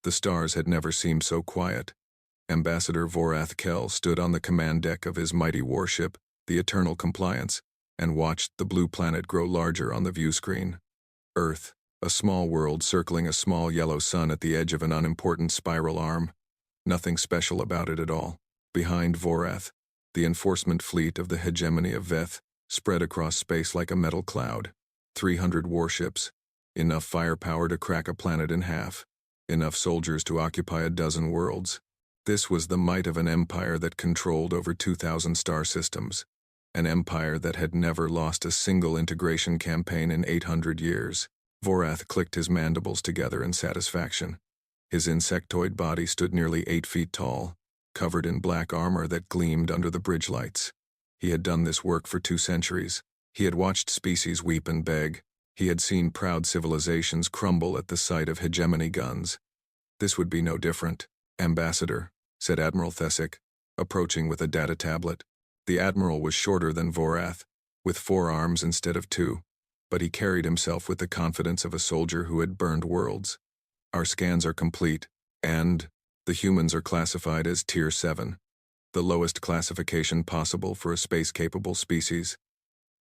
The stars had never seemed so quiet. Ambassador Vorath Kell stood on the command deck of his mighty warship, the Eternal Compliance, and watched the blue planet grow larger on the view screen. Earth, a small world circling a small yellow sun at the edge of an unimportant spiral arm. Nothing special about it at all. Behind Vorath, the enforcement fleet of the hegemony of Veth spread across space like a metal cloud. 300 warships, enough firepower to crack a planet in half, enough soldiers to occupy a dozen worlds. This was the might of an empire that controlled over 2,000 star systems, an empire that had never lost a single integration campaign in 800 years. Vorath clicked his mandibles together in satisfaction. His insectoid body stood nearly 8 feet tall, covered in black armor that gleamed under the bridge lights. He had done this work for 2 centuries. He had watched species weep and beg. He had seen proud civilizations crumble at the sight of hegemony guns. This would be no different. "Ambassador," said Admiral Thesic, approaching with a data tablet. The admiral was shorter than Vorath, with 4 arms instead of 2, but he carried himself with the confidence of a soldier who had burned worlds. "Our scans are complete, and the humans are classified as Tier 7, the lowest classification possible for a space-capable species."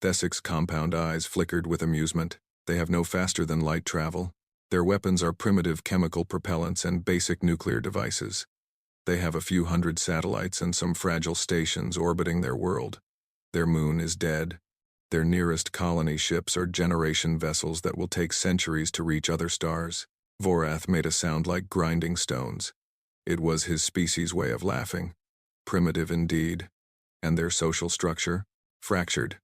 Thesic's compound eyes flickered with amusement. "They have no faster-than-light travel. Their weapons are primitive chemical propellants and basic nuclear devices. They have a few hundred satellites and some fragile stations orbiting their world. Their moon is dead. Their nearest colony ships are generation vessels that will take centuries to reach other stars." Vorath made a sound like grinding stones. It was his species' way of laughing. Primitive indeed. And their social structure? Fractured.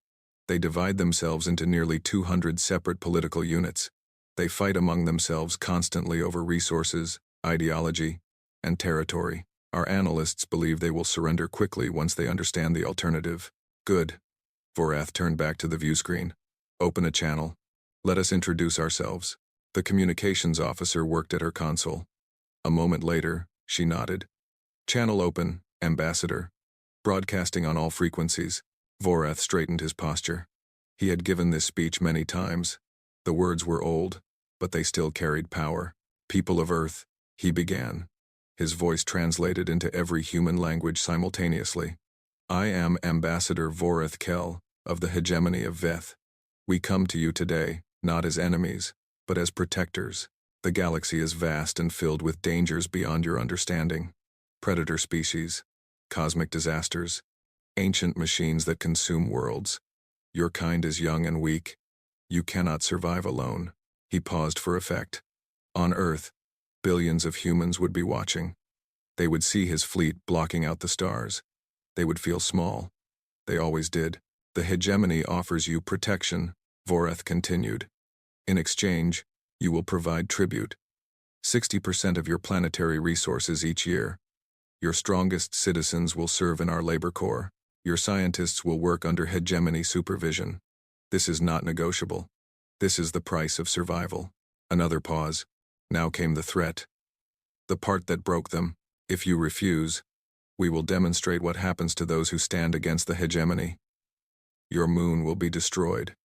They divide themselves into nearly 200 separate political units. They fight among themselves constantly over resources, ideology, and territory. Our analysts believe they will surrender quickly once they understand the alternative. "Good." Vorath turned back to the view screen. "Open a channel. Let us introduce ourselves." The communications officer worked at her console. A moment later, she nodded. "Channel open, Ambassador. Broadcasting on all frequencies." Vorath straightened his posture. He had given this speech many times. The words were old, but they still carried power. "People of Earth," he began. His voice translated into every human language simultaneously. "I am Ambassador Vorath Kell of the hegemony of Veth. We come to you today, not as enemies, but as protectors. The galaxy is vast and filled with dangers beyond your understanding. Predator species, cosmic disasters, ancient machines that consume worlds. Your kind is young and weak. You cannot survive alone." He paused for effect. On Earth, billions of humans would be watching. They would see his fleet blocking out the stars. They would feel small. They always did. "The hegemony offers you protection," Vorath continued. "In exchange, you will provide tribute. 60% of your planetary resources each year. Your strongest citizens will serve in our labor corps. Your scientists will work under hegemony supervision. This is not negotiable. This is the price of survival." Another pause. Now came the threat. The part that broke them. "If you refuse, we will demonstrate what happens to those who stand against the hegemony. Your moon will be destroyed.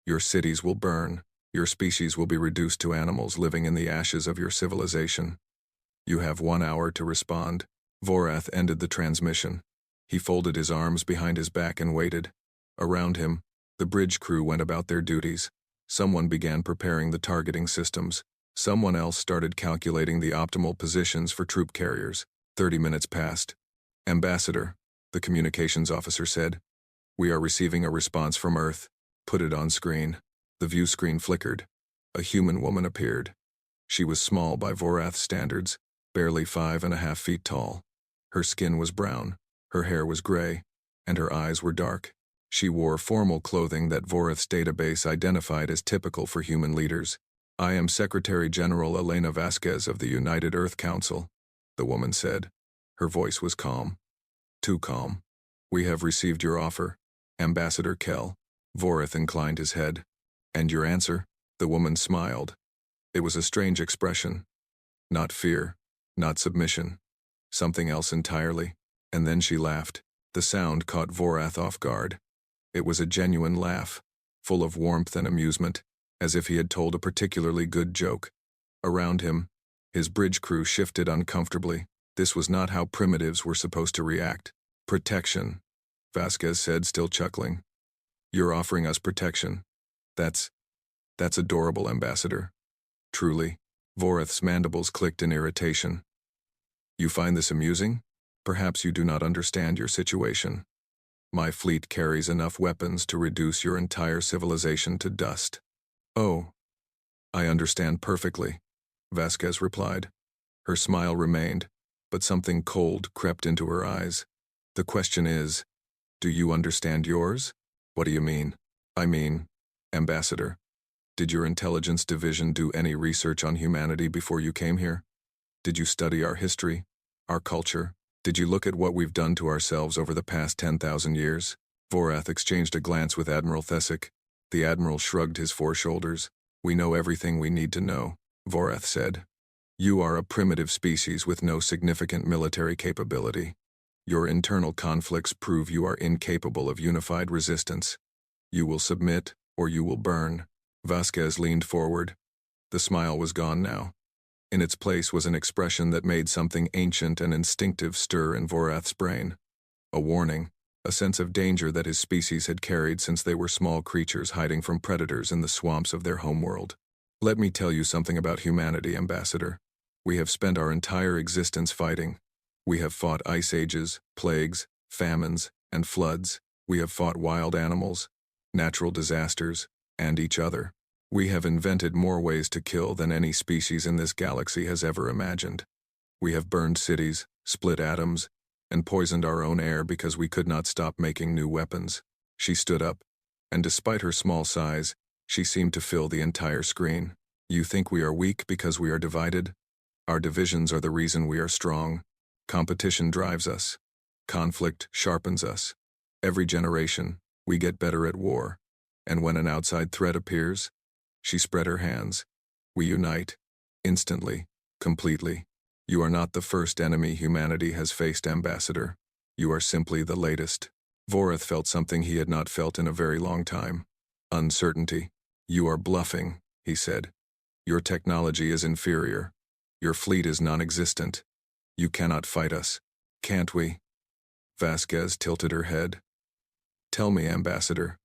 Your cities will burn. Your species will be reduced to animals living in the ashes of your civilization. You have 1 hour to respond." Vorath ended the transmission. He folded his arms behind his back and waited. Around him, the bridge crew went about their duties. Someone began preparing the targeting systems. Someone else started calculating the optimal positions for troop carriers. 30 minutes passed. "Ambassador," the communications officer said, "we are receiving a response from Earth. Put it on screen." The view screen flickered. A human woman appeared. She was small by Vorath's standards, barely 5.5 feet tall. Her skin was brown, her hair was gray, and her eyes were dark. She wore formal clothing that Vorath's database identified as typical for human leaders. "I am Secretary General Elena Vasquez of the United Earth Council," the woman said. Her voice was calm. Too calm. "We have received your offer, Ambassador Kell." Vorath inclined his head. "And your answer?" The woman smiled. It was a strange expression. Not fear, not submission. Something else entirely. And then she laughed. The sound caught Vorath off guard. It was a genuine laugh, full of warmth and amusement, as if he had told a particularly good joke. Around him, His bridge crew shifted uncomfortably. This was not how primitives were supposed to react. Protection, Vasquez said, still chuckling. You're offering us protection. That's adorable, Ambassador. Truly. Voreth's mandibles clicked in irritation. You find this amusing? Perhaps you do not understand your situation. My fleet carries enough weapons to reduce your entire civilization to dust. Oh, I understand perfectly, Vasquez replied. Her smile remained, but something cold crept into her eyes. The question is, do you understand yours? What do you mean? I mean, Ambassador, did your intelligence division do any research on humanity before you came here? Did you study our history, our culture? Did you look at what we've done to ourselves over the past 10,000 years? Voreth exchanged a glance with Admiral Thesic. The Admiral shrugged his foreshoulders. We know everything we need to know, Voreth said. You are a primitive species with no significant military capability. Your internal conflicts prove you are incapable of unified resistance. You will submit, or you will burn. Vasquez leaned forward. The smile was gone now. In its place was an expression that made something ancient and instinctive stir in Voreth's brain. A warning, a sense of danger that his species had carried since they were small creatures hiding from predators in the swamps of their homeworld. Let me tell you something about humanity, Ambassador. We have spent our entire existence fighting. We have fought ice ages, plagues, famines, and floods. We have fought wild animals, natural disasters, and each other. We have invented more ways to kill than any species in this galaxy has ever imagined. We have burned cities, split atoms, and poisoned our own air because we could not stop making new weapons. She stood up, and despite her small size, she seemed to fill the entire screen. You think we are weak because we are divided? Our divisions are the reason we are strong. Competition drives us. Conflict sharpens us. Every generation, we get better at war. And when an outside threat appears, she spread her hands. We unite. Instantly. Completely. You are not the first enemy humanity has faced, Ambassador. You are simply the latest. Voreth felt something he had not felt in a very long time. Uncertainty. You are bluffing, he said. Your technology is inferior. Your fleet is non-existent. You cannot fight us. Can't we? Vasquez tilted her head. Tell me, Ambassador,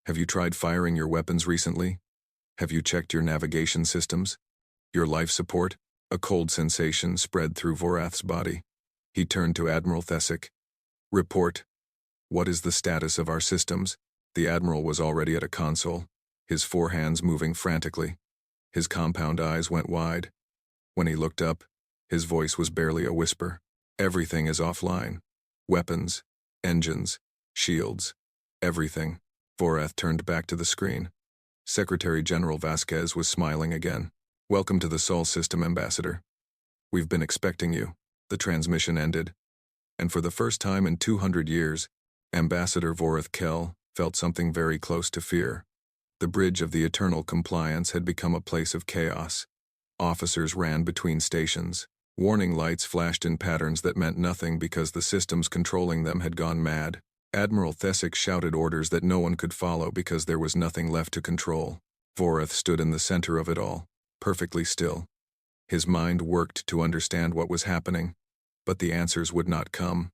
have you tried firing your weapons recently? Have you checked your navigation systems? Your life support? A cold sensation spread through Voreth's body. He turned to Admiral Thesic. Report. What is the status of our systems? The Admiral was already at a console, his four hands moving frantically. His compound eyes went wide. When he looked up, his voice was barely a whisper. Everything is offline. Weapons, engines, shields, everything. Voreth turned back to the screen. Secretary General Vasquez was smiling again. Welcome to the Sol system, Ambassador. We've been expecting you. The transmission ended. And for the first time in 200 years, Ambassador Voreth Kell felt something very close to fear. The bridge of the eternal compliance had become a place of chaos. Officers ran between stations. Warning lights flashed in patterns that meant nothing because the systems controlling them had gone mad. Admiral Thesic shouted orders that no one could follow because there was nothing left to control. Voreth stood in the center of it all, perfectly still. His mind worked to understand what was happening, but the answers would not come.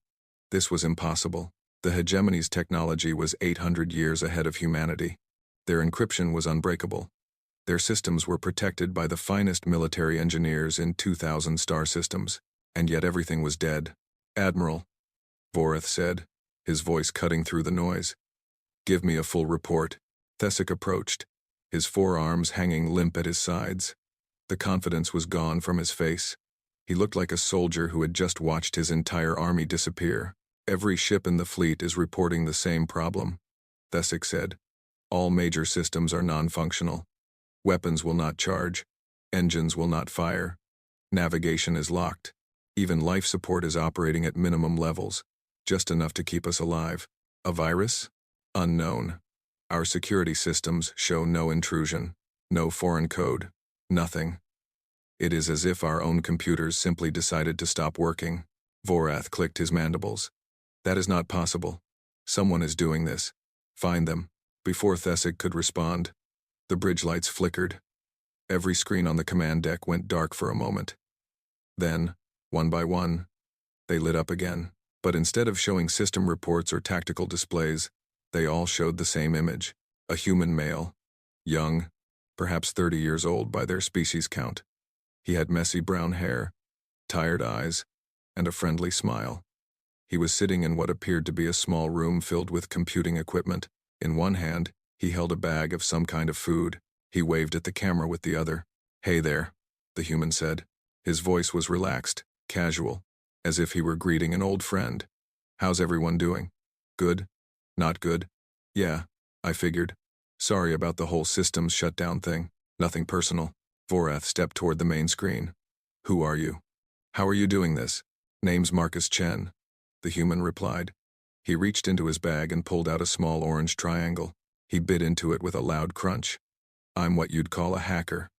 This was impossible. The hegemony's technology was 800 years ahead of humanity. Their encryption was unbreakable. Their systems were protected by the finest military engineers in 2,000 star systems, and yet everything was dead. Admiral, Voreth said, his voice cutting through the noise. Give me a full report. Thesic approached, his forearms hanging limp at his sides. The confidence was gone from his face. He looked like a soldier who had just watched his entire army disappear. Every ship in the fleet is reporting the same problem, Thesic said. All major systems are non-functional. Weapons will not charge. Engines will not fire. Navigation is locked. Even life support is operating at minimum levels, just enough to keep us alive. A virus? Unknown. Our security systems show no intrusion, no foreign code, nothing. It is as if our own computers simply decided to stop working. Voreth clicked his mandibles. That is not possible. Someone is doing this. Find them. Before Thesic could respond, the bridge lights flickered. Every screen on the command deck went dark for a moment. Then, one by one, they lit up again. But instead of showing system reports or tactical displays, they all showed the same image. A human male, young, perhaps 30 years old by their species count. He had messy brown hair, tired eyes, and a friendly smile. He was sitting in what appeared to be a small room filled with computing equipment. In one hand, he held a bag of some kind of food. He waved at the camera with the other. "Hey there," the human said. His voice was relaxed, casual, as if he were greeting an old friend. "How's everyone doing? Good? Not good? Yeah, I figured. Sorry about the whole systems shutdown thing. Nothing personal." Vorath stepped toward the main screen. "Who are you? How are you doing this?" "Name's Marcus Chen," the human replied. He reached into his bag and pulled out a small orange triangle. He bit into it with a loud crunch. "I'm what you'd call a hacker,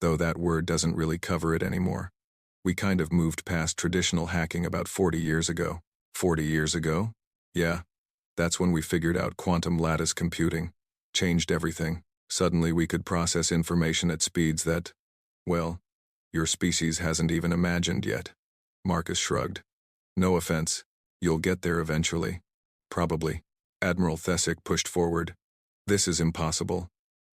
though that word doesn't really cover it anymore. We kind of moved past traditional hacking about 40 years ago." 40 years ago? Yeah. That's when we figured out quantum lattice computing. Changed everything. Suddenly we could process information at speeds that, well, your species hasn't even imagined yet. Marcus shrugged. "No offense. You'll get there eventually. Probably." Admiral Thesic pushed forward. "This is impossible.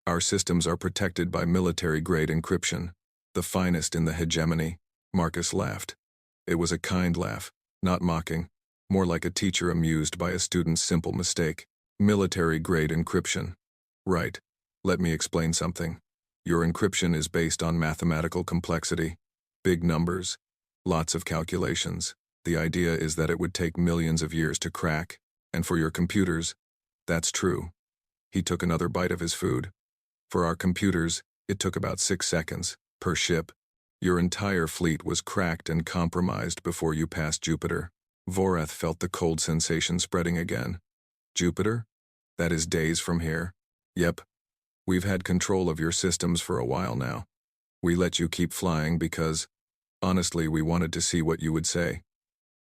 Our systems are protected by military-grade encryption, the finest in the hegemony." Marcus laughed. It was a kind laugh, not mocking, more like a teacher amused by a student's simple mistake. "Military-grade encryption. Right. Let me explain something. Your encryption is based on mathematical complexity, big numbers, lots of calculations. The idea is that it would take millions of years to crack, and for your computers, that's true." He took another bite of his food. "For our computers, it took about 6 seconds, per ship. Your entire fleet was cracked and compromised before you passed Jupiter." Vorath felt the cold sensation spreading again. "Jupiter? That is days from here." "Yep. We've had control of your systems for a while now. We let you keep flying because, honestly, we wanted to see what you would say.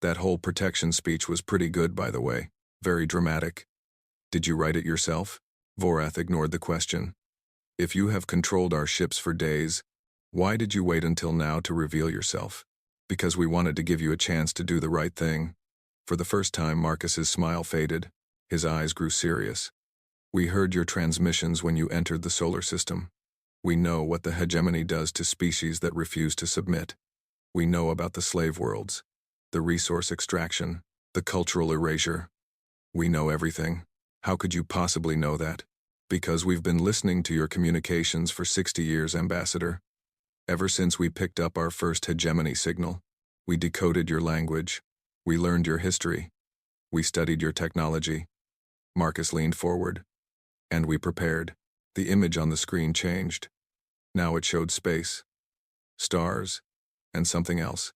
That whole protection speech was pretty good, by the way. Very dramatic." "Did you write it yourself?" Vorath ignored the question. "If you have controlled our ships for days, why did you wait until now to reveal yourself?" "Because we wanted to give you a chance to do the right thing." For the first time, Marcus's smile faded. His eyes grew serious. "We heard your transmissions when you entered the solar system. We know what the hegemony does to species that refuse to submit. We know about the slave worlds, the resource extraction, the cultural erasure. We know everything. How could you possibly know that?" "Because we've been listening to your communications for 60 years, Ambassador. Ever since we picked up our first hegemony signal, we decoded your language. We learned your history. We studied your technology." Marcus leaned forward. "And we prepared." The image on the screen changed. Now it showed space, stars, and something else.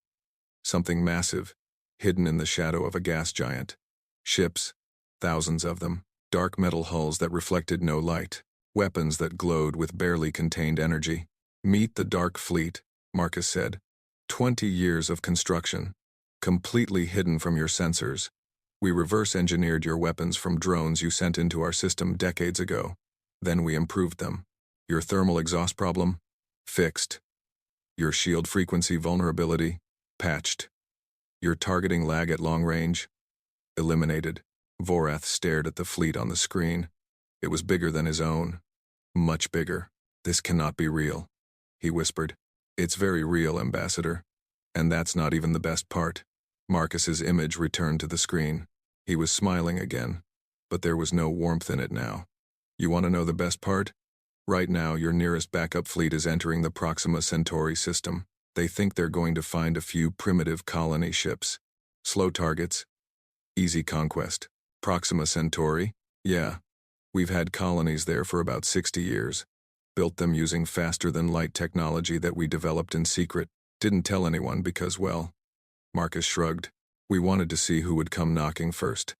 Something massive, hidden in the shadow of a gas giant. Ships, thousands of them. Dark metal hulls that reflected no light. Weapons that glowed with barely contained energy. "Meet the Dark Fleet," Marcus said. 20 years of construction, completely hidden from your sensors. We reverse-engineered your weapons from drones you sent into our system decades ago. Then we improved them. Your thermal exhaust problem? Fixed. Your shield frequency vulnerability? Patched. Your targeting lag at long range? Eliminated." Vorath stared at the fleet on the screen. It was bigger than his own. Much bigger. "This cannot be real," he whispered. "It's very real, Ambassador. And that's not even the best part." Marcus's image returned to the screen. He was smiling again, but there was no warmth in it now. "You want to know the best part? Right now, your nearest backup fleet is entering the Proxima Centauri system. They think they're going to find a few primitive colony ships. Slow targets. Easy conquest. Proxima Centauri? Yeah. We've had colonies there for about 60 years. Built them using faster-than-light technology that we developed in secret. Didn't tell anyone because, well," Marcus shrugged, "we wanted to see who would come knocking first.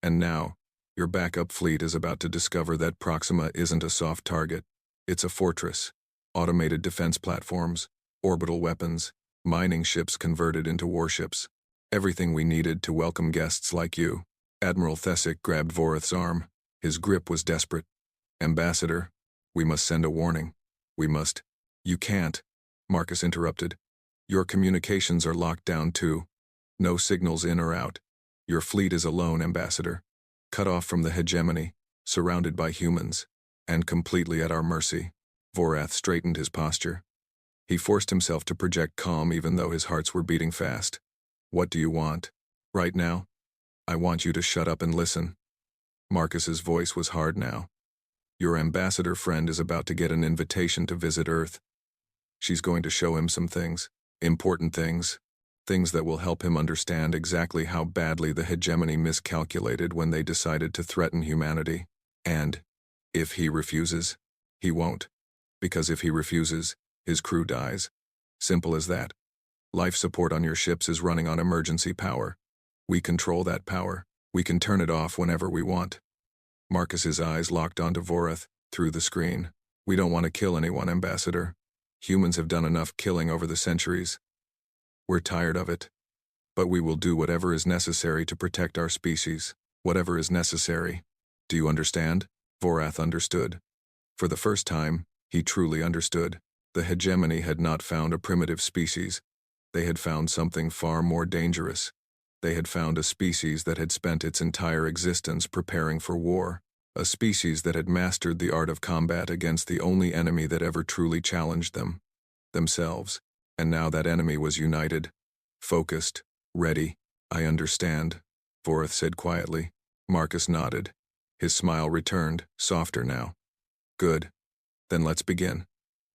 And now, your backup fleet is about to discover that Proxima isn't a soft target. It's a fortress. Automated defense platforms, orbital weapons, mining ships converted into warships. Everything we needed to welcome guests like you." Admiral Thesic grabbed Vorath's arm. His grip was desperate. "Ambassador, we must send a warning. We must." "You can't," Marcus interrupted. Your communications are locked down too. No signals in or out. Your fleet is alone, Ambassador. Cut off from the hegemony, surrounded by humans, and completely at our mercy. Vorath straightened his posture. He forced himself to project calm even though his hearts were beating fast. What do you want? Right now? I want you to shut up and listen. Marcus's voice was hard now. Your ambassador friend is about to get an invitation to visit Earth. She's going to show him some things, important things, things that will help him understand exactly how badly the hegemony miscalculated when they decided to threaten humanity. And, if he refuses, he won't. Because if he refuses, his crew dies. Simple as that. Life support on your ships is running on emergency power. We control that power. We can turn it off whenever we want. Marcus's eyes locked onto Vorath, through the screen. We don't want to kill anyone, Ambassador. Humans have done enough killing over the centuries. We're tired of it. But we will do whatever is necessary to protect our species. Whatever is necessary. Do you understand? Vorath understood. For the first time, he truly understood. The hegemony had not found a primitive species. They had found something far more dangerous. They had found a species that had spent its entire existence preparing for war. A species that had mastered the art of combat against the only enemy that ever truly challenged them. Themselves. And now that enemy was united. Focused. Ready. I understand, Vorath said quietly. Marcus nodded. His smile returned, softer now. Good. Then let's begin.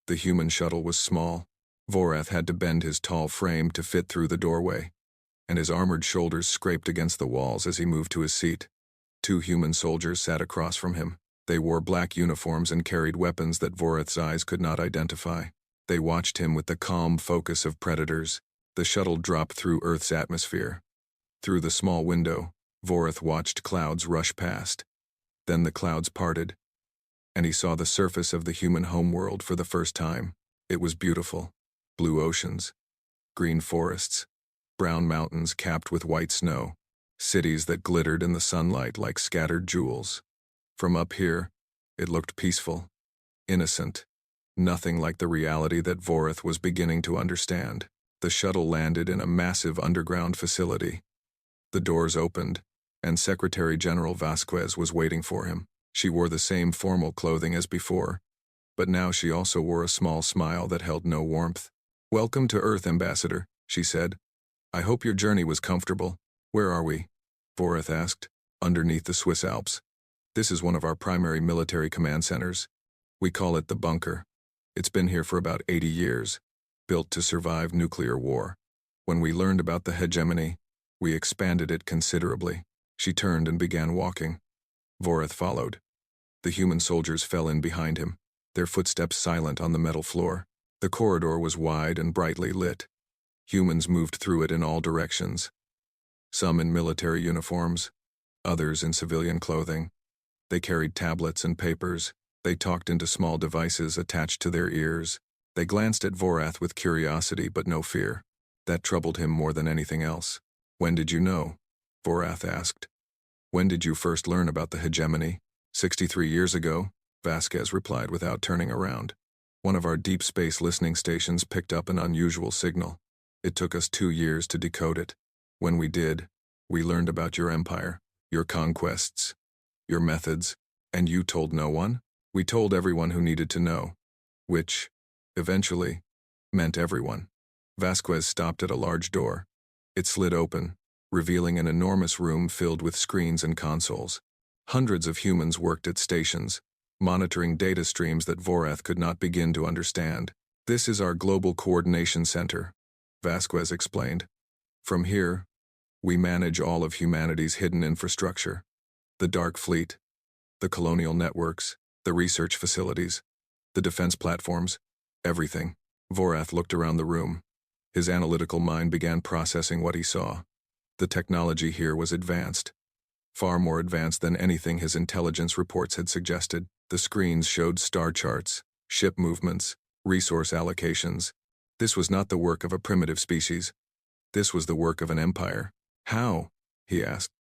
The human shuttle was small. Vorath had to bend his tall frame to fit through the doorway, and his armored shoulders scraped against the walls as he moved to his seat. 2 human soldiers sat across from him. They wore black uniforms and carried weapons that Vorath's eyes could not identify. They watched him with the calm focus of predators. The shuttle dropped through Earth's atmosphere. Through the small window, Vorath watched clouds rush past. Then the clouds parted, and he saw the surface of the human homeworld for the first time. It was beautiful. Blue oceans, green forests, brown mountains capped with white snow, cities that glittered in the sunlight like scattered jewels. From up here, it looked peaceful, innocent, nothing like the reality that Vorath was beginning to understand. The shuttle landed in a massive underground facility. The doors opened, and Secretary General Vasquez was waiting for him. She wore the same formal clothing as before, but now she also wore a small smile that held no warmth. Welcome to Earth, Ambassador, she said. I hope your journey was comfortable. Where are we? Vorath asked. Underneath the Swiss Alps. This is one of our primary military command centers. We call it the bunker. It's been here for about 80 years, built to survive nuclear war. When we learned about the hegemony, we expanded it considerably. She turned and began walking. Vorath followed. The human soldiers fell in behind him, their footsteps silent on the metal floor. The corridor was wide and brightly lit. Humans moved through it in all directions. Some in military uniforms, others in civilian clothing. They carried tablets and papers. They talked into small devices attached to their ears. They glanced at Vorath with curiosity but no fear. That troubled him more than anything else. When did you know? Vorath asked. When did you first learn about the hegemony? 63 years ago, Vasquez replied without turning around. One of our deep space listening stations picked up an unusual signal. It took us 2 years to decode it. When we did, we learned about your empire, your conquests, your methods, and you told no one? We told everyone who needed to know, which, eventually, meant everyone. Vasquez stopped at a large door. It slid open, revealing an enormous room filled with screens and consoles. Hundreds of humans worked at stations, monitoring data streams that Vorath could not begin to understand. This is our Global Coordination Center, Vasquez explained. From here, we manage all of humanity's hidden infrastructure. The Dark Fleet, the colonial networks, the research facilities, the defense platforms, everything. Vorath looked around the room. His analytical mind began processing what he saw. The technology here was advanced. Far more advanced than anything his intelligence reports had suggested. The screens showed star charts, ship movements, resource allocations. This was not the work of a primitive species. This was the work of an empire. How? He asked.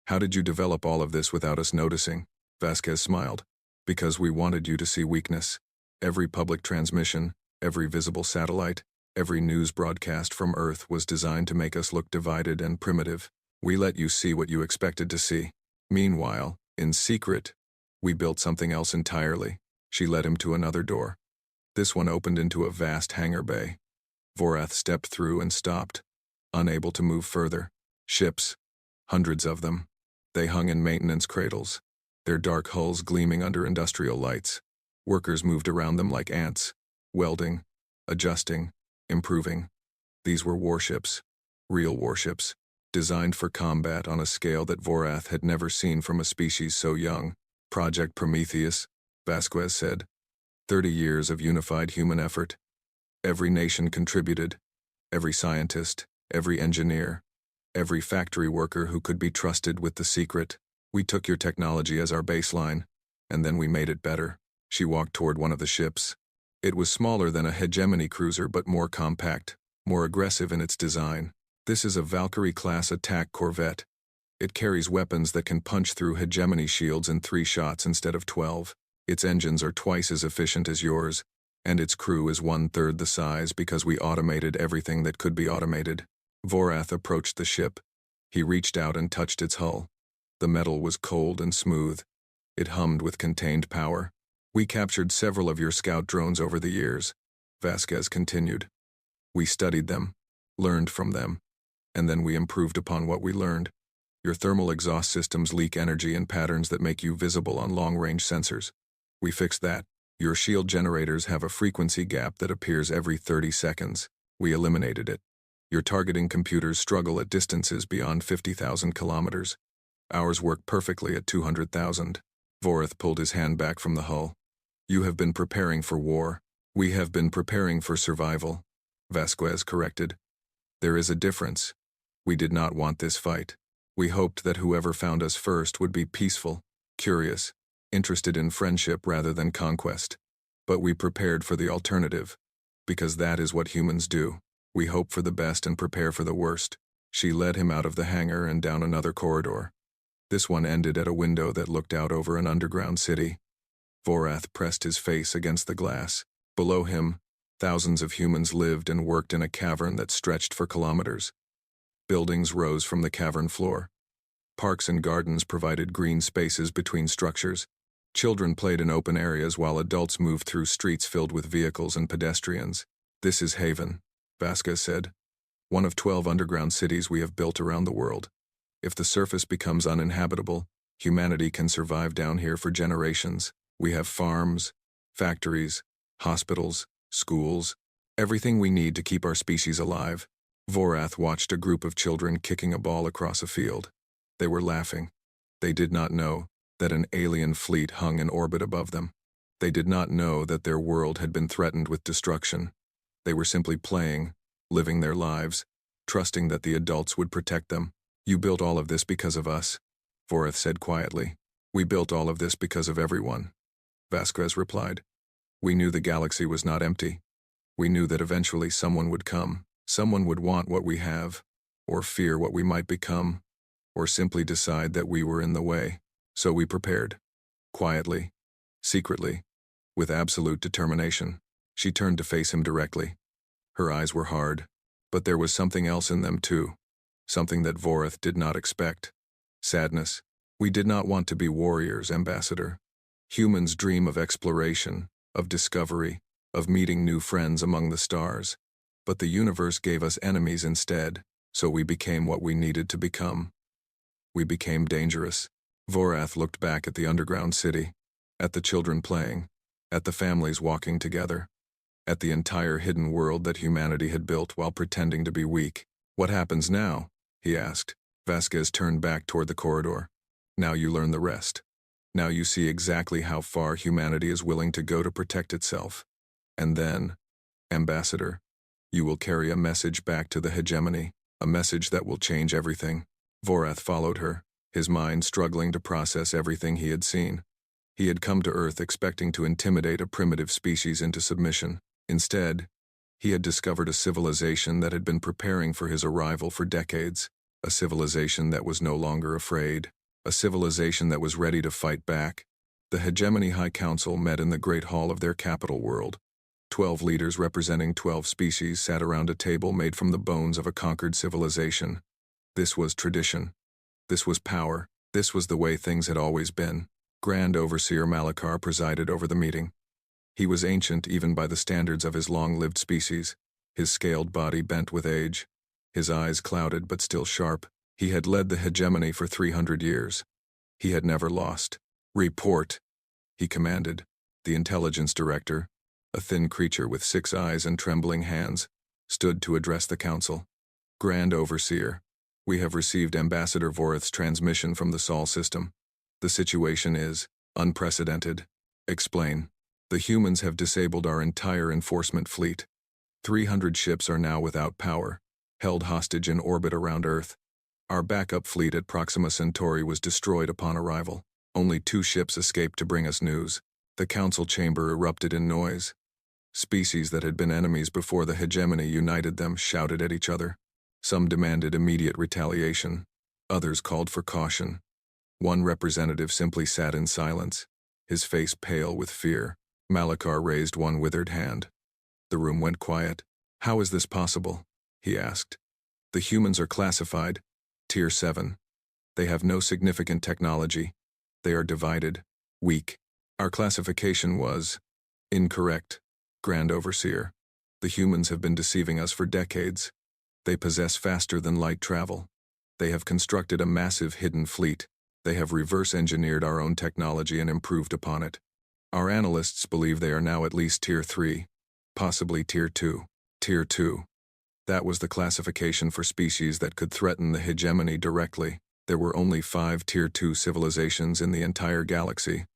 How did you develop all of this without us noticing? Vasquez smiled. Because we wanted you to see weakness. Every public transmission, every visible satellite, Every news broadcast from Earth was designed to make us look divided and primitive. We let you see what you expected to see. Meanwhile, in secret, we built something else entirely. She led him to another door. This one opened into a vast hangar bay. Vorath stepped through and stopped, unable to move further. Ships, hundreds of them. They hung in maintenance cradles, their dark hulls gleaming under industrial lights. Workers moved around them like ants, welding, adjusting, improving. These were warships, real warships, designed for combat on a scale that Vorath had never seen from a species so young. Project Prometheus, Vasquez said. 30 years of unified human effort. Every nation contributed. Every scientist, every engineer, every factory worker who could be trusted with the secret. We took your technology as our baseline, and then we made it better. She walked toward one of the ships. It was smaller than a hegemony cruiser but more compact, more aggressive in its design. This is a Valkyrie-class attack corvette. It carries weapons that can punch through hegemony shields in 3 shots instead of 12. Its engines are twice as efficient as yours, and its crew is 1/3 the size because we automated everything that could be automated. Vorath approached the ship. He reached out and touched its hull. The metal was cold and smooth. It hummed with contained power. We captured several of your scout drones over the years, Vasquez continued. We studied them, learned from them, and then we improved upon what we learned. Your thermal exhaust systems leak energy in patterns that make you visible on long-range sensors. We fixed that. Your shield generators have a frequency gap that appears every 30 seconds. We eliminated it. Your targeting computers struggle at distances beyond 50,000 kilometers. Ours work perfectly at 200,000. Vorath pulled his hand back from the hull. You have been preparing for war. We have been preparing for survival, Vasquez corrected. There is a difference. We did not want this fight. We hoped that whoever found us first would be peaceful, curious, interested in friendship rather than conquest. But we prepared for the alternative, because that is what humans do. We hope for the best and prepare for the worst. She led him out of the hangar and down another corridor. This one ended at a window that looked out over an underground city. Vorath pressed his face against the glass. Below him, thousands of humans lived and worked in a cavern that stretched for kilometers. Buildings rose from the cavern floor. Parks and gardens provided green spaces between structures. Children played in open areas while adults moved through streets filled with vehicles and pedestrians. This is Haven, Vasquez said. One of 12 underground cities we have built around the world. If the surface becomes uninhabitable, humanity can survive down here for generations. We have farms, factories, hospitals, schools, everything we need to keep our species alive. Vorath watched a group of children kicking a ball across a field. They were laughing. They did not know that an alien fleet hung in orbit above them. They did not know that their world had been threatened with destruction. They were simply playing, living their lives, trusting that the adults would protect them. You built all of this because of us, Vorath said quietly. We built all of this because of everyone, Vasquez replied. We knew the galaxy was not empty. We knew that eventually someone would come. Someone would want what we have, or fear what we might become, or simply decide that we were in the way. So we prepared. Quietly, secretly, with absolute determination. She turned to face him directly. Her eyes were hard, but there was something else in them too. Something that Vorath did not expect. Sadness. We did not want to be warriors, Ambassador. Humans dream of exploration, of discovery, of meeting new friends among the stars. But the universe gave us enemies instead, so we became what we needed to become. We became dangerous. Vorath looked back at the underground city, at the children playing, at the families walking together, at the entire hidden world that humanity had built while pretending to be weak. What happens now? He asked. Vasquez turned back toward the corridor. Now you learn the rest. Now you see exactly how far humanity is willing to go to protect itself. And then, Ambassador, you will carry a message back to the hegemony, a message that will change everything. Vorath followed her, his mind struggling to process everything he had seen. He had come to Earth expecting to intimidate a primitive species into submission. Instead, he had discovered a civilization that had been preparing for his arrival for decades, a civilization that was no longer afraid, a civilization that was ready to fight back. The Hegemony High Council met in the Great Hall of their capital world. 12 leaders representing 12 species sat around a table made from the bones of a conquered civilization. This was tradition. This was power. This was the way things had always been. Grand Overseer Malachar presided over the meeting. He was ancient even by the standards of his long-lived species, his scaled body bent with age, his eyes clouded but still sharp. He had led the hegemony for 300 years. He had never lost. "Report," he commanded. The intelligence director, a thin creature with 6 eyes and trembling hands, stood to address the council. "Grand Overseer, we have received Ambassador Vorath's transmission from the Sol system. The situation is unprecedented." "Explain." "The humans have disabled our entire enforcement fleet. 300 ships are now without power, held hostage in orbit around Earth. Our backup fleet at Proxima Centauri was destroyed upon arrival. Only 2 ships escaped to bring us news." The council chamber erupted in noise. Species that had been enemies before the hegemony united them, shouted at each other. Some demanded immediate retaliation. Others called for caution. One representative simply sat in silence, his face pale with fear. Malachar raised one withered hand. The room went quiet. "How is this possible?" he asked. "The humans are classified, Tier 7. They have no significant technology. They are divided, weak. Our classification was incorrect, Grand Overseer. The humans have been deceiving us for decades. They possess faster-than-light travel. They have constructed a massive hidden fleet. They have reverse-engineered our own technology and improved upon it. Our analysts believe they are now at least Tier 3, possibly Tier 2. Tier 2. That was the classification for species that could threaten the hegemony directly. There were only 5 Tier 2 civilizations in the entire galaxy,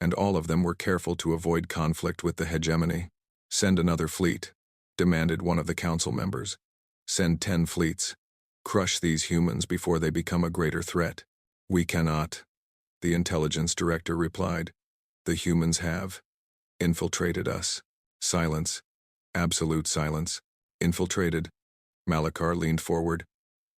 and all of them were careful to avoid conflict with the hegemony. "Send another fleet," demanded one of the council members. "Send 10 fleets. Crush these humans before they become a greater threat." "We cannot," the intelligence director replied. "The humans have infiltrated us." Silence. Absolute silence. "Infiltrated?" Malachar leaned forward.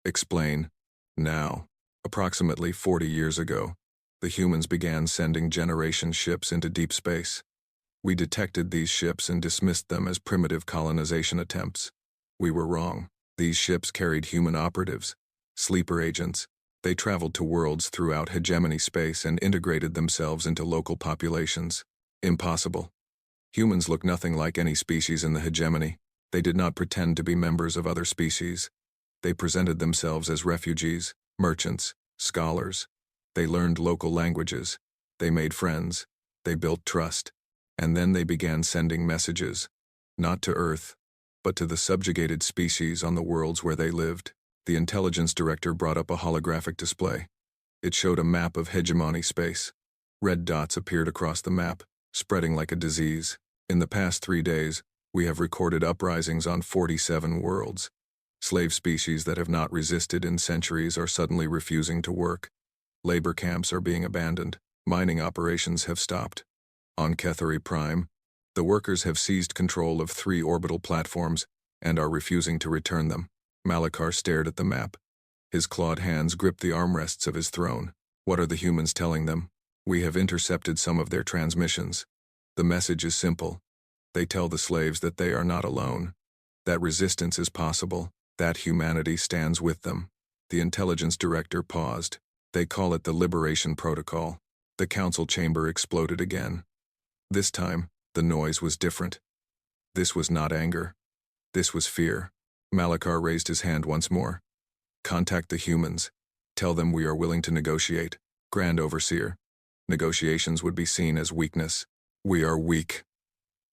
"Explain." "Now." Approximately 40 years ago, the humans began sending generation ships into deep space. We detected these ships and dismissed them as primitive colonization attempts. We were wrong. These ships carried human operatives, sleeper agents. They traveled to worlds throughout hegemony space and integrated themselves into local populations. Impossible. Humans look nothing like any species in the hegemony. They did not pretend to be members of other species. They presented themselves as refugees, merchants, scholars. They learned local languages. They made friends. They built trust. And then they began sending messages, not to Earth, but to the subjugated species on the worlds where they lived. The intelligence director brought up a holographic display. It showed a map of hegemony space. Red dots appeared across the map, spreading like a disease. In the past 3 days, we have recorded uprisings on 47 worlds. Slave species that have not resisted in centuries are suddenly refusing to work. Labor camps are being abandoned. Mining operations have stopped. On Kethari Prime, the workers have seized control of 3 orbital platforms and are refusing to return them. Malachar stared at the map. His clawed hands gripped the armrests of his throne. What are the humans telling them? We have intercepted some of their transmissions. The message is simple. They tell the slaves that they are not alone, that resistance is possible, that humanity stands with them. The intelligence director paused. They call it the Liberation Protocol. The council chamber exploded again. This time, the noise was different. This was not anger. This was fear. Malachar raised his hand once more. "Contact the humans. Tell them we are willing to negotiate. Grand Overseer. Negotiations would be seen as weakness. We are weak."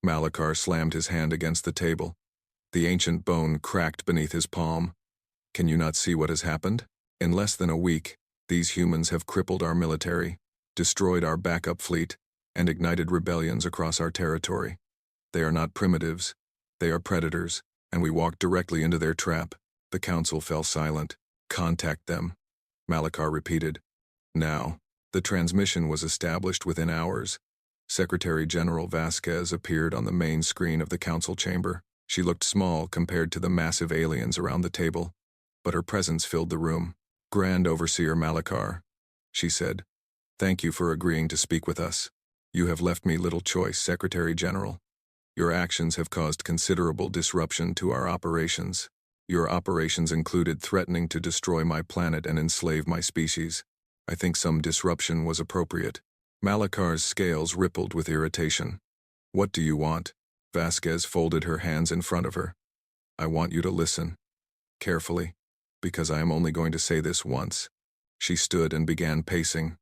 Malachar slammed his hand against the table. The ancient bone cracked beneath his palm. "Can you not see what has happened? In less than a week, these humans have crippled our military, destroyed our backup fleet, and ignited rebellions across our territory. They are not primitives. They are predators, and we walked directly into their trap." The council fell silent. "Contact them," Malachar repeated. Now. The transmission was established within hours. Secretary General Vasquez appeared on the main screen of the council chamber. She looked small compared to the massive aliens around the table, but her presence filled the room. "Grand Overseer Malachar," she said, "thank you for agreeing to speak with us. You have left me little choice, Secretary General. Your actions have caused considerable disruption to our operations. Your operations included threatening to destroy my planet and enslave my species. I think some disruption was appropriate. Malakar's scales rippled with irritation. What do you want? Vasquez folded her hands in front of her. I want you to listen. Carefully. Because I am only going to say this once. She stood and began pacing,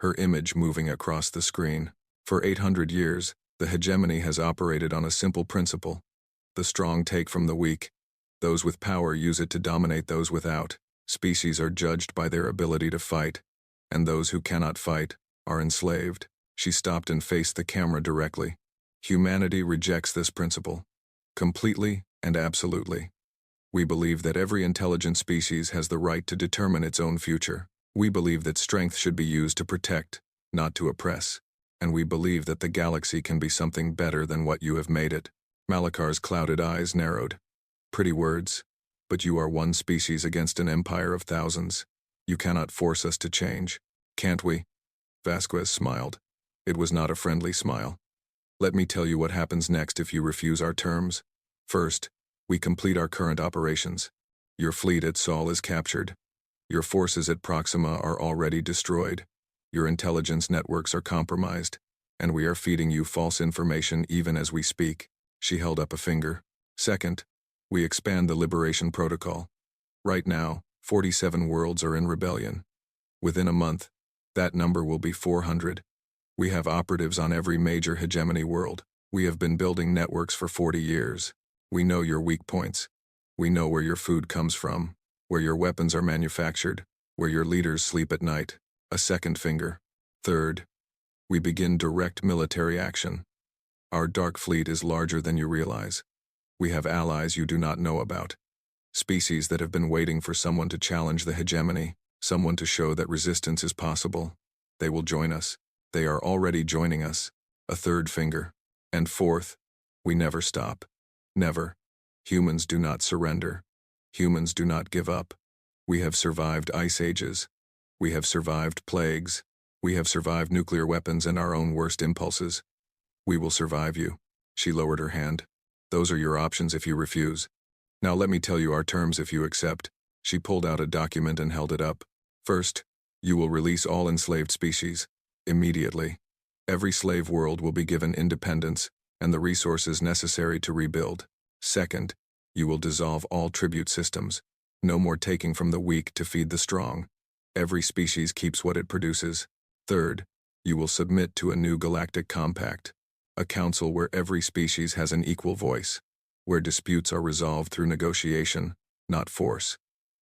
her image moving across the screen. For 800 years, the hegemony has operated on a simple principle. The strong take from the weak. Those with power use it to dominate those without. Species are judged by their ability to fight, and those who cannot fight are enslaved. She stopped and faced the camera directly. Humanity rejects this principle. Completely and absolutely. We believe that every intelligent species has the right to determine its own future. We believe that strength should be used to protect, not to oppress. And we believe that the galaxy can be something better than what you have made it. Malakar's clouded eyes narrowed. Pretty words, but you are one species against an empire of thousands. You cannot force us to change, can't we? Vasquez smiled. It was not a friendly smile. Let me tell you what happens next if you refuse our terms. First, we complete our current operations. Your fleet at Sol is captured. Your forces at Proxima are already destroyed. Your intelligence networks are compromised, and we are feeding you false information even as we speak. She held up a finger. Second, we expand the Liberation Protocol. Right now, 47 worlds are in rebellion. Within a month, that number will be 400. We have operatives on every major hegemony world. We have been building networks for 40 years. We know your weak points. We know where your food comes from, where your weapons are manufactured, where your leaders sleep at night. A second finger. Third, we begin direct military action. Our dark fleet is larger than you realize. We have allies you do not know about. Species that have been waiting for someone to challenge the hegemony, someone to show that resistance is possible. They will join us. They are already joining us. A third finger. And fourth, we never stop. Never. Humans do not surrender. Humans do not give up. We have survived ice ages. We have survived plagues. We have survived nuclear weapons and our own worst impulses. We will survive you. She lowered her hand. Those are your options if you refuse. Now let me tell you our terms if you accept. She pulled out a document and held it up. First, you will release all enslaved species. Immediately. Every slave world will be given independence and the resources necessary to rebuild. Second, you will dissolve all tribute systems. No more taking from the weak to feed the strong. Every species keeps what it produces. Third, you will submit to a new galactic compact. A council where every species has an equal voice, where disputes are resolved through negotiation, not force,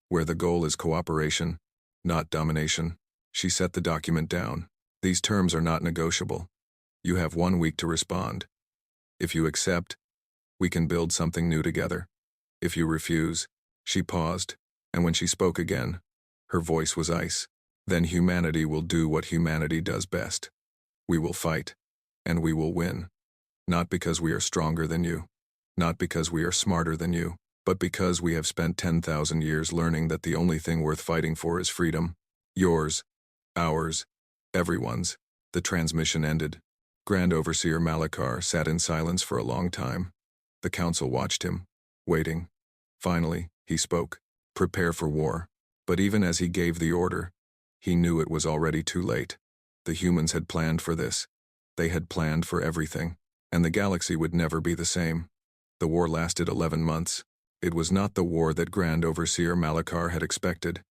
where the goal is cooperation, not domination. She set the document down. These terms are not negotiable. You have 1 week to respond. If you accept, we can build something new together. If you refuse, she paused, and when she spoke again, her voice was ice. Then humanity will do what humanity does best. We will fight. And we will win. Not because we are stronger than you. Not because we are smarter than you. But because we have spent 10,000 years learning that the only thing worth fighting for is freedom. Yours. Ours. Everyone's. The transmission ended. Grand Overseer Malakar sat in silence for a long time. The council watched him, waiting. Finally, he spoke. Prepare for war. But even as he gave the order, he knew it was already too late. The humans had planned for this. They had planned for everything, and the galaxy would never be the same. The war lasted 11 months. It was not the war that Grand Overseer Malakar had expected.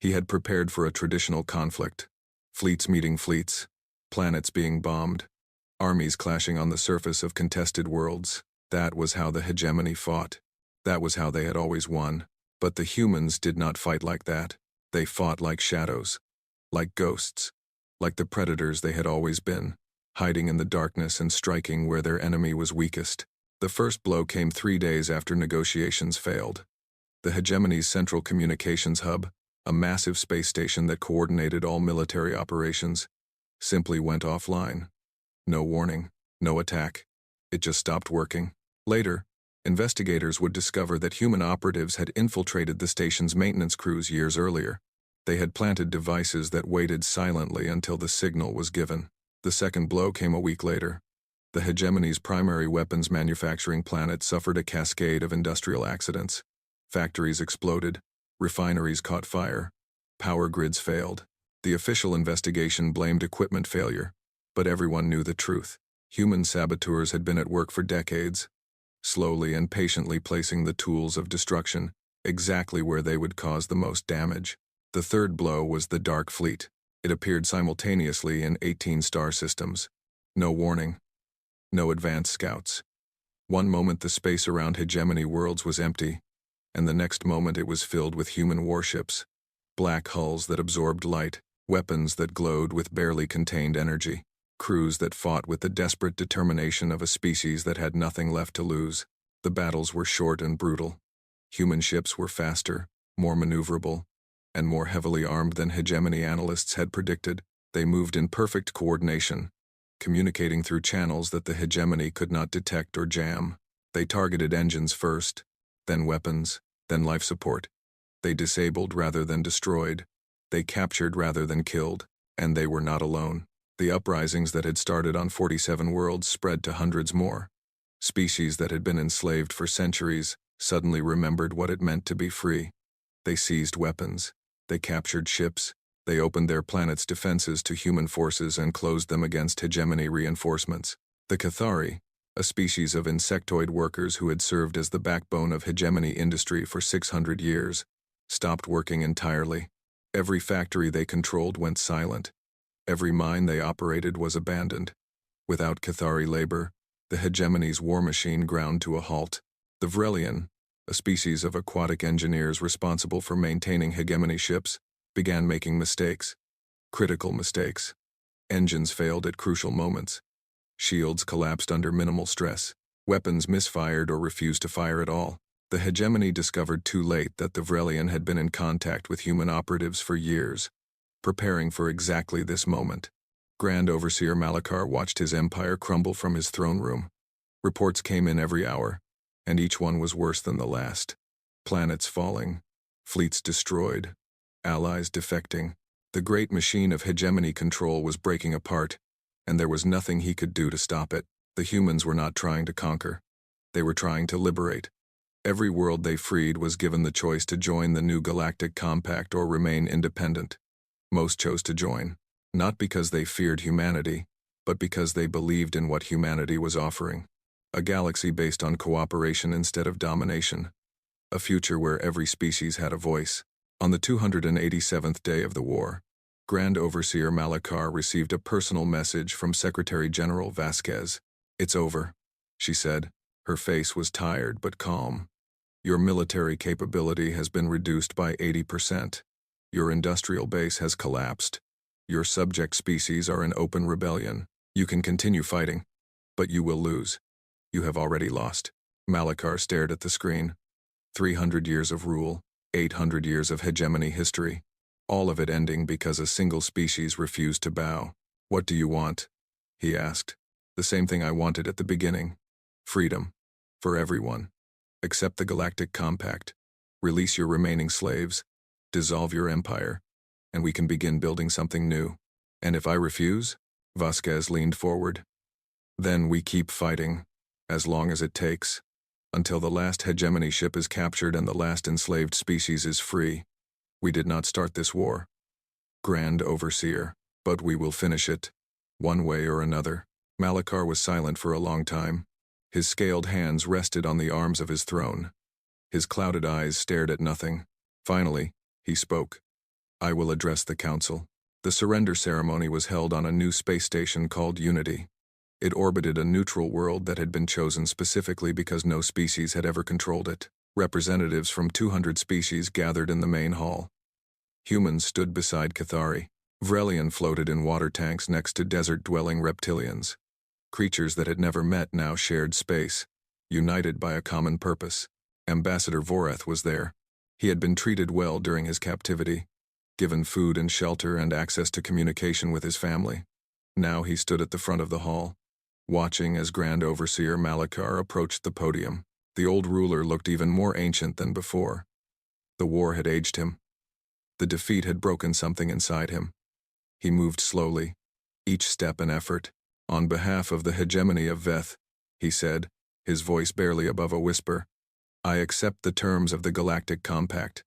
He had prepared for a traditional conflict. Fleets meeting fleets, planets being bombed, armies clashing on the surface of contested worlds. That was how the hegemony fought. That was how they had always won. But the humans did not fight like that. They fought like shadows, like ghosts, like the predators they had always been, hiding in the darkness and striking where their enemy was weakest. The first blow came 3 days after negotiations failed. The hegemony's central communications hub, a massive space station that coordinated all military operations, simply went offline. No warning, no attack. It just stopped working. Later, investigators would discover that human operatives had infiltrated the station's maintenance crews years earlier. They had planted devices that waited silently until the signal was given. The second blow came a week later. The hegemony's primary weapons manufacturing planet suffered a cascade of industrial accidents. Factories exploded, refineries caught fire, power grids failed. The official investigation blamed equipment failure, but everyone knew the truth. Human saboteurs had been at work for decades, slowly and patiently placing the tools of destruction exactly where they would cause the most damage. The third blow was the Dark Fleet. It appeared simultaneously in 18 star systems. No warning. No advanced scouts. One moment the space around hegemony worlds was empty, and the next moment it was filled with human warships. Black hulls that absorbed light, weapons that glowed with barely contained energy, crews that fought with the desperate determination of a species that had nothing left to lose. The battles were short and brutal. Human ships were faster, more maneuverable, and more heavily armed than hegemony analysts had predicted. They moved in perfect coordination, communicating through channels that the hegemony could not detect or jam. They targeted engines first, then weapons, then life support. They disabled rather than destroyed. They captured rather than killed, and they were not alone. The uprisings that had started on 47 worlds spread to hundreds more. Species that had been enslaved for centuries suddenly remembered what it meant to be free. They seized weapons. They captured ships. They opened their planet's defenses to human forces and closed them against hegemony reinforcements. The Cathari, a species of insectoid workers who had served as the backbone of hegemony industry for 600 years, stopped working entirely. Every factory they controlled went silent. Every mine they operated was abandoned. Without Cathari labor, the hegemony's war machine ground to a halt. The Vrelian, a species of aquatic engineers responsible for maintaining hegemony ships, began making mistakes. Critical mistakes. Engines failed at crucial moments. Shields collapsed under minimal stress. Weapons misfired or refused to fire at all. The hegemony discovered too late that the Vrelian had been in contact with human operatives for years, preparing for exactly this moment. Grand Overseer Malachar watched his empire crumble from his throne room. Reports came in every hour, and each one was worse than the last. Planets falling, fleets destroyed, allies defecting. The great machine of hegemony control was breaking apart, and there was nothing he could do to stop it. The humans were not trying to conquer. They were trying to liberate. Every world they freed was given the choice to join the new Galactic Compact or remain independent. Most chose to join, not because they feared humanity, but because they believed in what humanity was offering. A galaxy based on cooperation instead of domination. A future where every species had a voice. On the 287th day of the war, Grand Overseer Malachar received a personal message from Secretary General Vasquez. "It's over," she said. Her face was tired but calm. "Your military capability has been reduced by 80%. Your industrial base has collapsed. Your subject species are in open rebellion. You can continue fighting, but you will lose. You have already lost." Malachar stared at the screen. 300 years of rule, 800 years of hegemony history, all of it ending because a single species refused to bow. "What do you want?" he asked. "The same thing I wanted at the beginning. Freedom. For everyone. Accept the Galactic Compact. Release your remaining slaves. Dissolve your empire. And we can begin building something new. And if I refuse?" Vasquez leaned forward. "Then we keep fighting, as long as it takes, until the last hegemony ship is captured and the last enslaved species is free. We did not start this war, Grand Overseer, but we will finish it, one way or another." Malachar was silent for a long time. His scaled hands rested on the arms of his throne. His clouded eyes stared at nothing. Finally, he spoke. "I will address the council." The surrender ceremony was held on a new space station called Unity. It orbited a neutral world that had been chosen specifically because no species had ever controlled it. Representatives from 200 species gathered in the main hall. Humans stood beside Cathari. Vrelian floated in water tanks next to desert-dwelling reptilians. Creatures that had never met now shared space, united by a common purpose. Ambassador Vorath was there. He had been treated well during his captivity, given food and shelter and access to communication with his family. Now he stood at the front of the hall, watching as Grand Overseer Malachar approached the podium. The old ruler looked even more ancient than before. The war had aged him. The defeat had broken something inside him. He moved slowly, each step an effort, On behalf of the hegemony of Veth, he said, his voice barely above a whisper, I accept the terms of the Galactic Compact.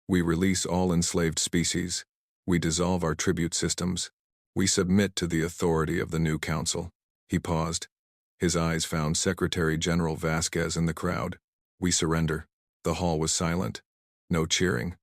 We release all enslaved species. We dissolve our tribute systems. We submit to the authority of the new council. He paused. His eyes found Secretary General Vasquez in the crowd. We surrender. The hall was silent. No cheering.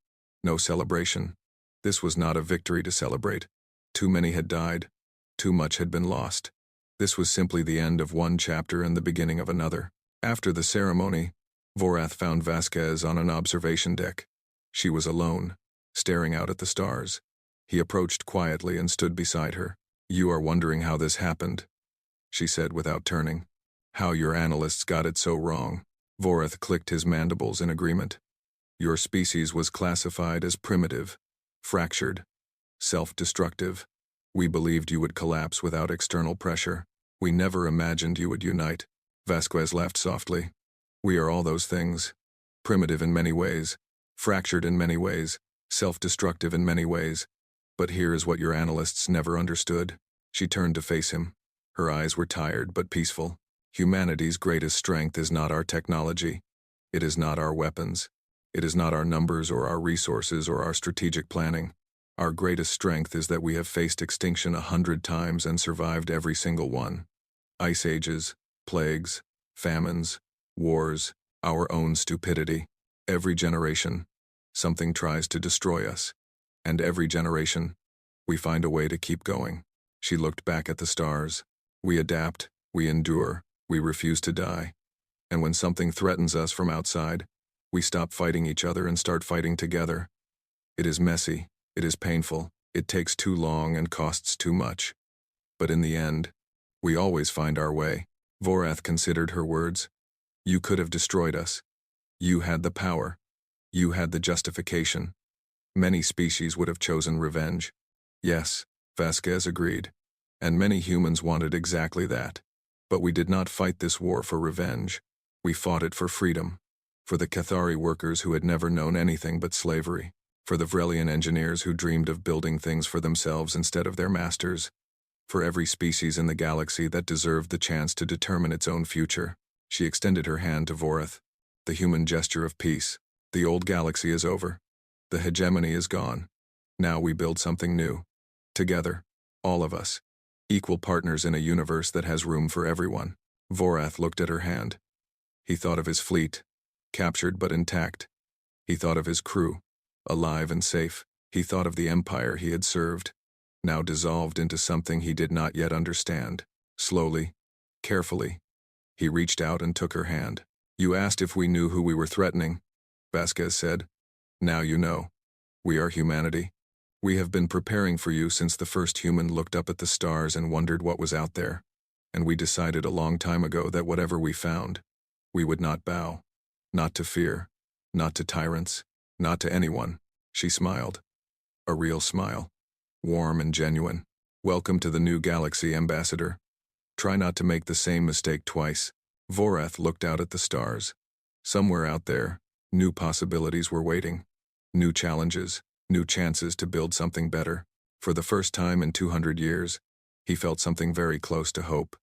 No celebration. This was not a victory to celebrate. Too many had died. Too much had been lost. This was simply the end of one chapter and the beginning of another. After the ceremony, Vorath found Vasquez on an observation deck. She was alone, staring out at the stars. He approached quietly and stood beside her. You are wondering how this happened, she said without turning. How your analysts got it so wrong. Vorath clicked his mandibles in agreement. Your species was classified as primitive, fractured, self-destructive. We believed you would collapse without external pressure. We never imagined you would unite. Vasquez laughed softly. We are all those things. Primitive in many ways, fractured in many ways, self-destructive in many ways. But here is what your analysts never understood. She turned to face him. Her eyes were tired but peaceful. Humanity's greatest strength is not our technology. It is not our weapons. It is not our numbers or our resources or our strategic planning. Our greatest strength is that we have faced extinction 100 times and survived every single one. Ice ages, plagues, famines, wars, our own stupidity. Every generation, something tries to destroy us. And every generation, we find a way to keep going. She looked back at the stars. We adapt, we endure, we refuse to die. And when something threatens us from outside, we stop fighting each other and start fighting together. It is messy, it is painful, it takes too long and costs too much. But in the end, we always find our way. Vorath considered her words. You could have destroyed us. You had the power. You had the justification. Many species would have chosen revenge. Yes, Vasquez agreed. And many humans wanted exactly that. But we did not fight this war for revenge. We fought it for freedom. For the Cathari workers who had never known anything but slavery. For the Vrelian engineers who dreamed of building things for themselves instead of their masters. For every species in the galaxy that deserved the chance to determine its own future. She extended her hand to Vorath. The human gesture of peace. The old galaxy is over. The hegemony is gone. Now we build something new. Together. All of us. Equal partners in a universe that has room for everyone. Vorath looked at her hand. He thought of his fleet. Captured but intact. He thought of his crew. Alive and safe. He thought of the empire he had served. Now dissolved into something he did not yet understand. Slowly. Carefully. He reached out and took her hand. You asked if we knew who we were threatening, Vasquez said. Now you know. We are humanity. We have been preparing for you since the first human looked up at the stars and wondered what was out there. And we decided a long time ago that whatever we found, we would not bow. Not to fear. Not to tyrants. Not to anyone. She smiled. A real smile. Warm and genuine. Welcome to the new galaxy, Ambassador. Try not to make the same mistake twice. Vorath looked out at the stars. Somewhere out there, new possibilities were waiting. New challenges, new chances to build something better. For the first time in 200 years, he felt something very close to hope.